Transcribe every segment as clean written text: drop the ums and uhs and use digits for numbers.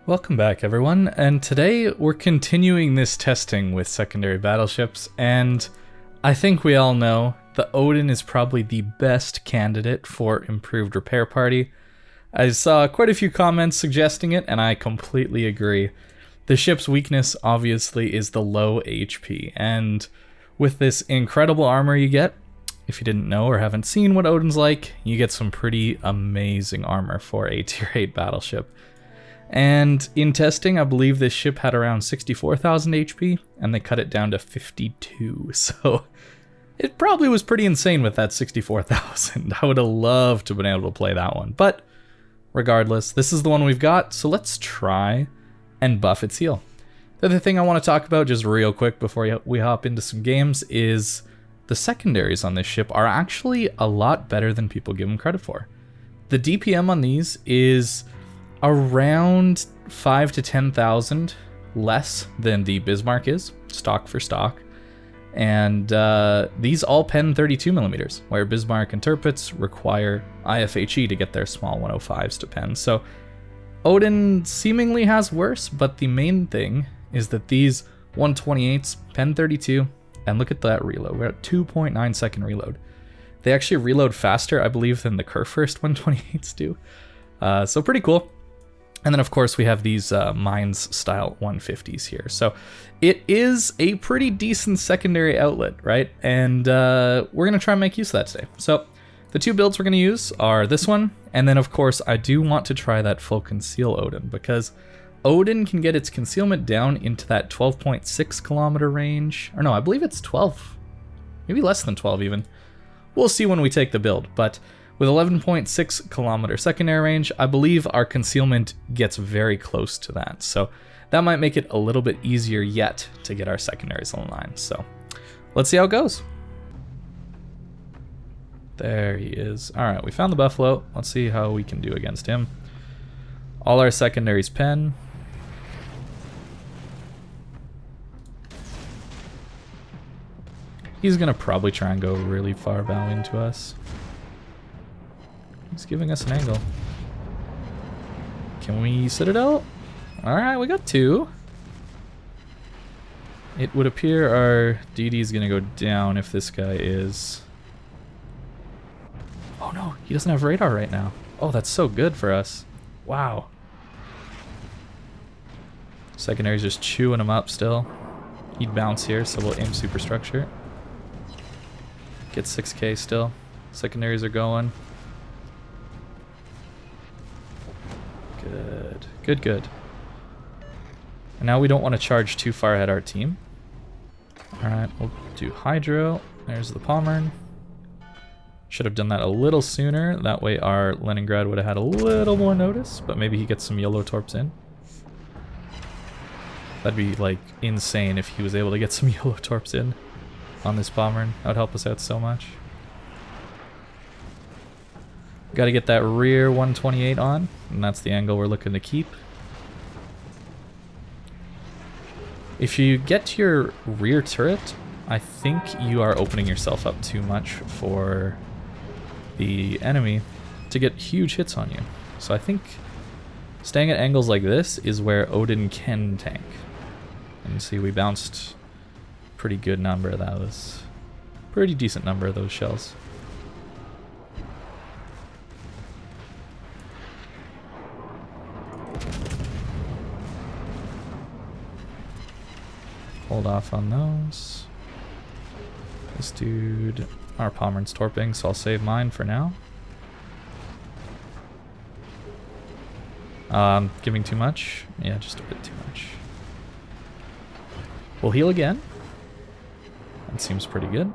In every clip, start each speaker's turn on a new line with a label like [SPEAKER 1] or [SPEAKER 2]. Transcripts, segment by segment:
[SPEAKER 1] Welcome back, everyone, and today we're continuing this testing with secondary battleships, and I think we all know the Odin is probably the best candidate for improved repair party. I saw quite a few comments suggesting it, and I completely agree. The ship's weakness, obviously, is the low HP, and with this incredible armor you get, if you didn't know or haven't seen what Odin's like, you get some pretty amazing armor for a tier 8 battleship. And in testing, I believe this ship had around 64,000 HP, and they cut it down to 52, so it probably was pretty insane with that 64,000. I would have loved to have been able to play that one, but regardless, this is the one we've got, so let's try and buff its heal. The other thing I want to talk about just real quick before we hop into some games is the secondaries on this ship are actually a lot better than people give them credit for. The DPM on these is around 5 to 10,000 less than the Bismarck is, stock for stock. And these all pen 32 millimeters, where Bismarck and Tirpitz require IFHE to get their small 105s to pen. So Odin seemingly has worse, but the main thing is that these 128s pen 32, and look at that reload. We're at 2.9 second reload. They actually reload faster, I believe, than the Kurfürst 128s do. So pretty cool. And then, of course, we have these Mines style 150s here. So it is a pretty decent secondary outlet, right? And we're going to try and make use of that today. So the two builds we're going to use are this one. And then, of course, I do want to try that full conceal Odin, because Odin can get its concealment down into that 12.6 kilometer range. Or no, I believe it's 12. Maybe less than 12 even. We'll see when we take the build. But with 11.6 kilometer secondary range, I believe our concealment gets very close to that. So that might make it a little bit easier yet to get our secondaries online. So let's see how it goes. There he is. All right, we found the Buffalo. Let's see how we can do against him. All our secondaries pen. He's gonna probably try and go really far bow into us. He's giving us an angle. Can we Citadel? Alright, we got two. It would appear our DD is going to go down if this guy is... Oh no, he doesn't have radar right now. Oh, that's so good for us. Wow. Secondary's just chewing him up still. He'd bounce here, so we'll aim superstructure. Get 6k still. Secondaries are going. Good, good, good. And now we don't want to charge too far ahead our team. Alright, we'll do Hydro. There's the Pommern. Should have done that a little sooner. That way our Leningrad would have had a little more notice, but maybe he gets some YOLO torps in. That'd be, like, insane if he was able to get some YOLO torps in on this Pommern. That would help us out so much. Got to get that rear 128 on, and that's the angle we're looking to keep. If you get to your rear turret, I think you are opening yourself up too much for the enemy to get huge hits on you. So I think staying at angles like this is where Odin can tank. And you see we bounced pretty good number. That was pretty decent number of those shells. Hold off on those. This dude, our Pommern's torping, so I'll save mine for now. Giving too much? Yeah, just a bit too much. We'll heal again. That seems pretty good.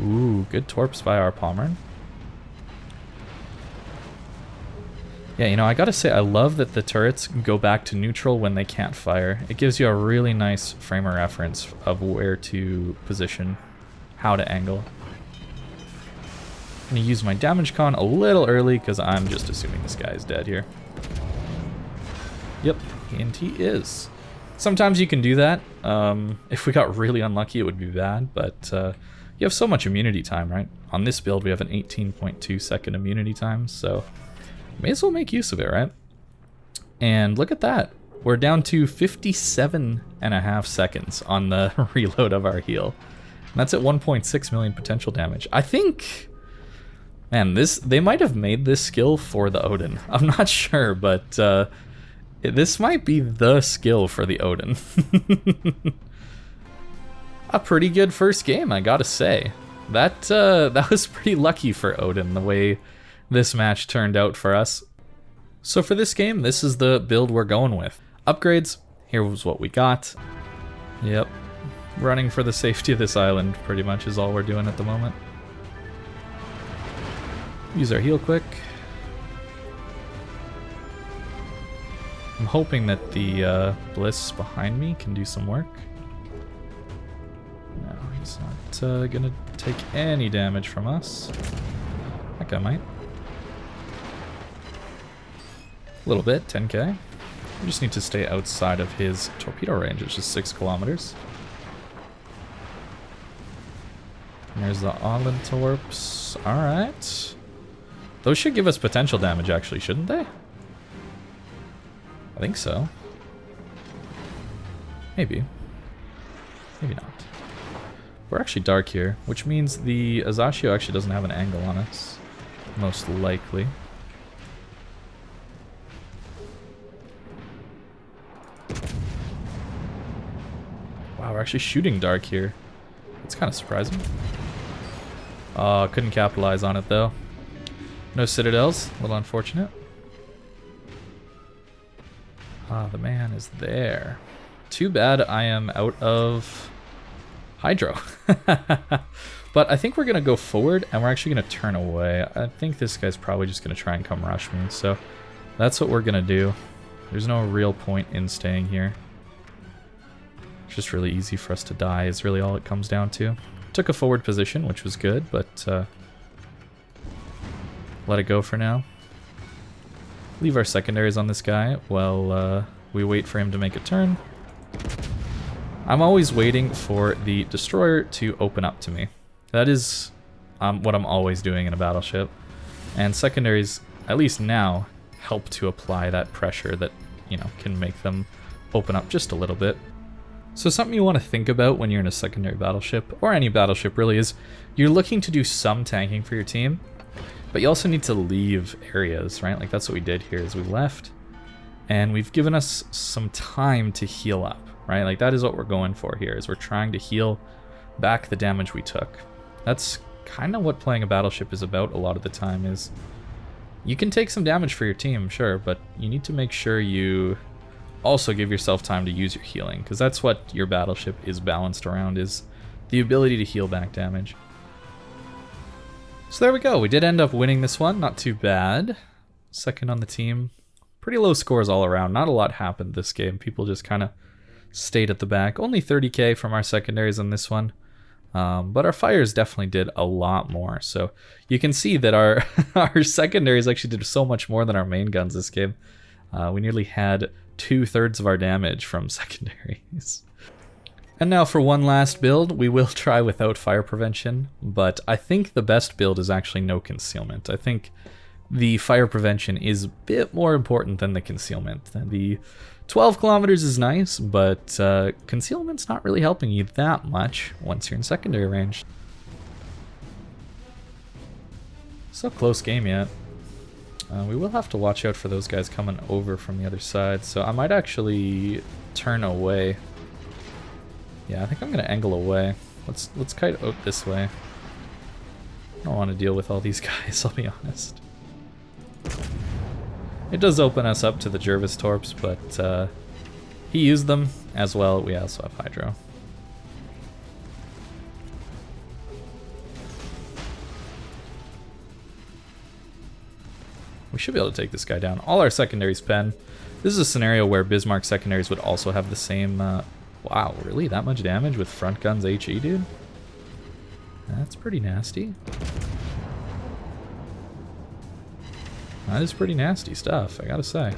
[SPEAKER 1] Ooh, good torps by our Pommern. Yeah, you know, I gotta say, I love that the turrets go back to neutral when they can't fire. It gives you a really nice frame of reference of where to position, how to angle. I'm gonna use my damage con a little early because I'm just assuming this guy is dead here. Yep, and he is. Sometimes you can do that. If we got really unlucky, it would be bad, but you have so much immunity time, right? On this build, we have an 18.2 second immunity time, so may as well make use of it, right? And look at that. We're down to 57.5 seconds on the reload of our heal. And that's at 1.6 million potential damage. I think, man, they might have made this skill for the Odin. I'm not sure, but this might be the skill for the Odin. A pretty good first game, I gotta say. That was pretty lucky for Odin, the way this match turned out for us. So for this game, this is the build we're going with. Upgrades, here was what we got. Yep, running for the safety of this island pretty much is all we're doing at the moment. Use our heal quick. I'm hoping that the Bliss behind me can do some work. No, he's not gonna take any damage from us. That guy might. A little bit, 10k. We just need to stay outside of his torpedo range, which is 6 kilometers. And there's the island torps. Alright. Those should give us potential damage, actually, shouldn't they? I think so. Maybe. Maybe not. We're actually dark here, which means the Azashio actually doesn't have an angle on us. Most likely. Wow, we're actually shooting dark here. It's kind of surprising. Couldn't capitalize on it though. No citadels, a little unfortunate. The man is there. Too bad I am out of Hydro. But I think we're going to go forward and we're actually going to turn away. I think this guy's probably just going to try and come rush me. So that's what we're going to do. There's no real point in staying here. It's just really easy for us to die is really all it comes down to. Took a forward position, which was good, but let it go for now. Leave our secondaries on this guy while we wait for him to make a turn. I'm always waiting for the destroyer to open up to me. That is what I'm always doing in a battleship. And secondaries, at least now, help to apply that pressure that, you know, can make them open up just a little bit. So something you want to think about when you're in a secondary battleship, or any battleship really, is you're looking to do some tanking for your team, but you also need to leave areas, right? Like that's what we did here is we left, and we've given us some time to heal up, right? Like that is what we're going for here, is we're trying to heal back the damage we took. That's kind of what playing a battleship is about a lot of the time, is you can take some damage for your team, sure, but you need to make sure you also give yourself time to use your healing, because that's what your battleship is balanced around, is the ability to heal back damage. So there we go, we did end up winning this one, not too bad. Second on the team. Pretty low scores all around, not a lot happened this game, people just kind of stayed at the back. Only 30k from our secondaries on this one, but our fires definitely did a lot more. So you can see that our, our secondaries actually did so much more than our main guns this game. We nearly had 2/3 of our damage from secondaries. And now for one last build, we will try without fire prevention, but I think the best build is actually no concealment. I think the fire prevention is a bit more important than the concealment. The 12 kilometers is nice, but concealment's not really helping you that much once you're in secondary range. So close game yet. We will have to watch out for those guys coming over from the other side, so I might actually turn away. Yeah, I think I'm gonna angle away. Let's kite out this way. I don't want to deal with all these guys, I'll be honest. It does open us up to the Jervis torps, but he used them as well. We also have Hydro. We should be able to take this guy down. All our secondaries pen. This is a scenario where Bismarck secondaries would also have the same... wow, really? That much damage with front guns HE, dude? That's pretty nasty. That is pretty nasty stuff, I gotta say.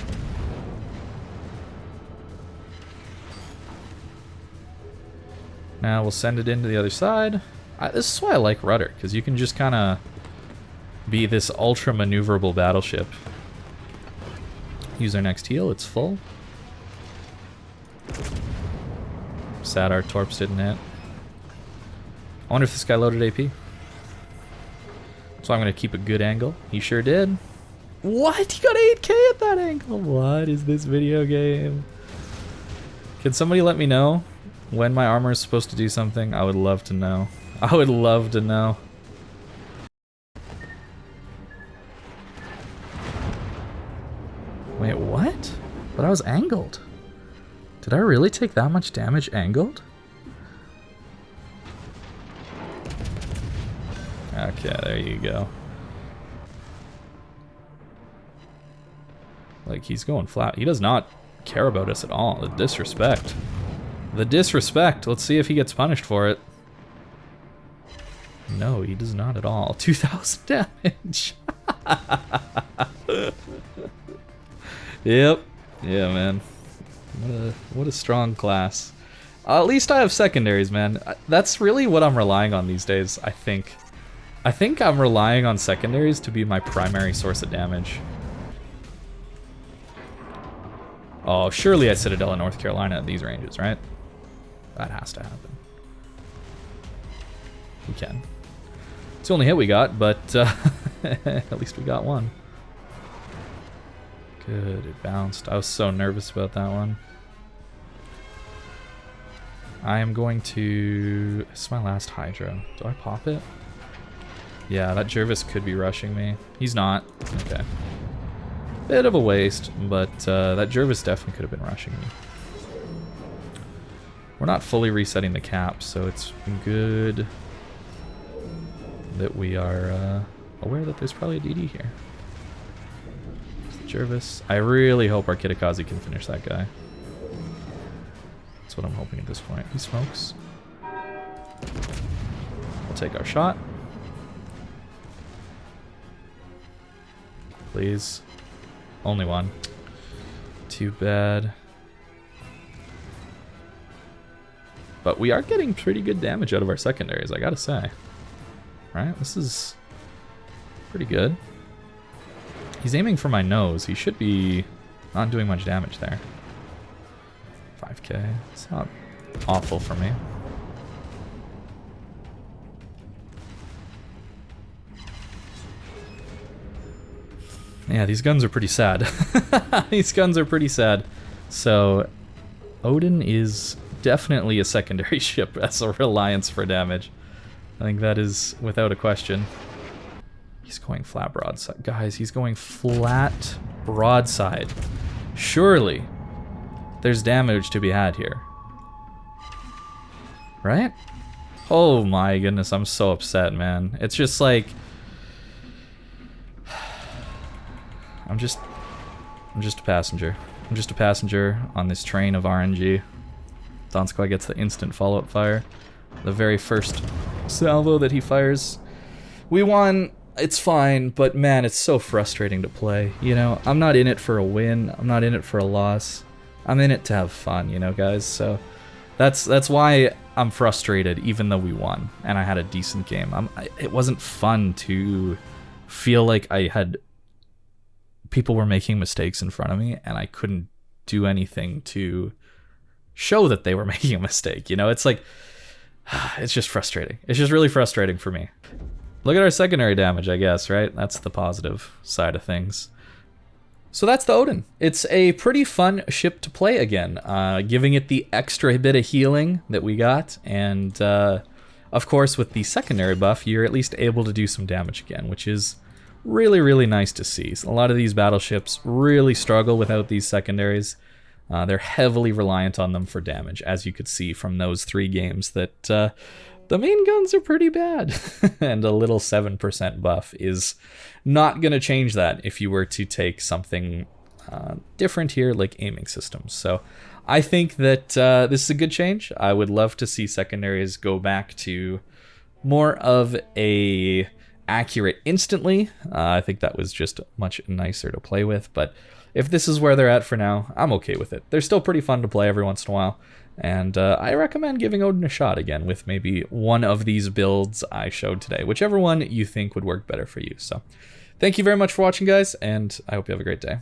[SPEAKER 1] Now we'll send it into the other side. This is why I like rudder, because you can just kind of be this ultra maneuverable battleship. Use our next heal, it's full. Sad our torps didn't hit. I wonder if this guy loaded AP. So I'm going to keep a good angle. He sure did. What? He got 8k at that angle. What is this video game? Can somebody let me know when my armor is supposed to do something? I would love to know. I would love to know. Wait, what? But I was angled. Did I really take that much damage angled? Okay, there you go. Like, he's going flat. He does not care about us at all. The disrespect. The disrespect. Let's see if he gets punished for it. No, he does not at all. 2,000 damage. Yep. Yeah, man. What a strong class. At least I have secondaries, man. That's really what I'm relying on these days, I think. I think I'm relying on secondaries to be my primary source of damage. Oh, surely I Citadel in North Carolina at these ranges, right? That has to happen. We can. It's the only hit we got, but at least we got one. Good, it bounced. I was so nervous about that one. I am going to... This is my last Hydro. Do I pop it? Yeah, that Jervis could be rushing me. He's not. Okay. Bit of a waste, but that Jervis definitely could have been rushing me. We're not fully resetting the cap, so it's good that we are aware that there's probably a DD here. Jervis. I really hope our Kitakaze can finish that guy. That's what I'm hoping at this point. He smokes. We'll take our shot. Please. Only one. Too bad. But we are getting pretty good damage out of our secondaries, I gotta say. Right? This is pretty good. He's aiming for my nose. He should be not doing much damage there. 5k. It's not awful for me. Yeah, these guns are pretty sad. These guns are pretty sad. So, Odin is definitely a secondary ship as a reliance for damage. I think that is without a question. He's going flat broadside. Guys, he's going flat broadside. Surely, there's damage to be had here. Right? Oh my goodness, I'm so upset, man. It's just like... I'm just a passenger. I'm just a passenger on this train of RNG. Donskoy gets the instant follow-up fire. The very first salvo that he fires. We won, it's fine, but man, it's so frustrating to play. You know, I'm not in it for a win. I'm not in it for a loss. I'm in it to have fun, you know, guys? So that's why I'm frustrated, even though we won and I had a decent game. It wasn't fun to feel like I had... people were making mistakes in front of me and I couldn't do anything to show that they were making a mistake. You know, it's like, it's just frustrating. It's just really frustrating for me. Look at our secondary damage, I guess, right? That's the positive side of things. So that's the Odin. It's a pretty fun ship to play again, giving it the extra bit of healing that we got. And of course, with the secondary buff, you're at least able to do some damage again, which is really, really nice to see. So a lot of these battleships really struggle without these secondaries. They're heavily reliant on them for damage, as you could see from those 3 games that the main guns are pretty bad. And a little 7% buff is not going to change that if you were to take something different here, like aiming systems. So I think that this is a good change. I would love to see secondaries go back to more of a... accurate instantly. I think that was just much nicer to play with, but if this is where they're at for now, I'm okay with it. They're still pretty fun to play every once in a while, and I recommend giving Odin a shot again with maybe one of these builds I showed today, whichever one you think would work better for you. So thank you very much for watching, guys, and I hope you have a great day.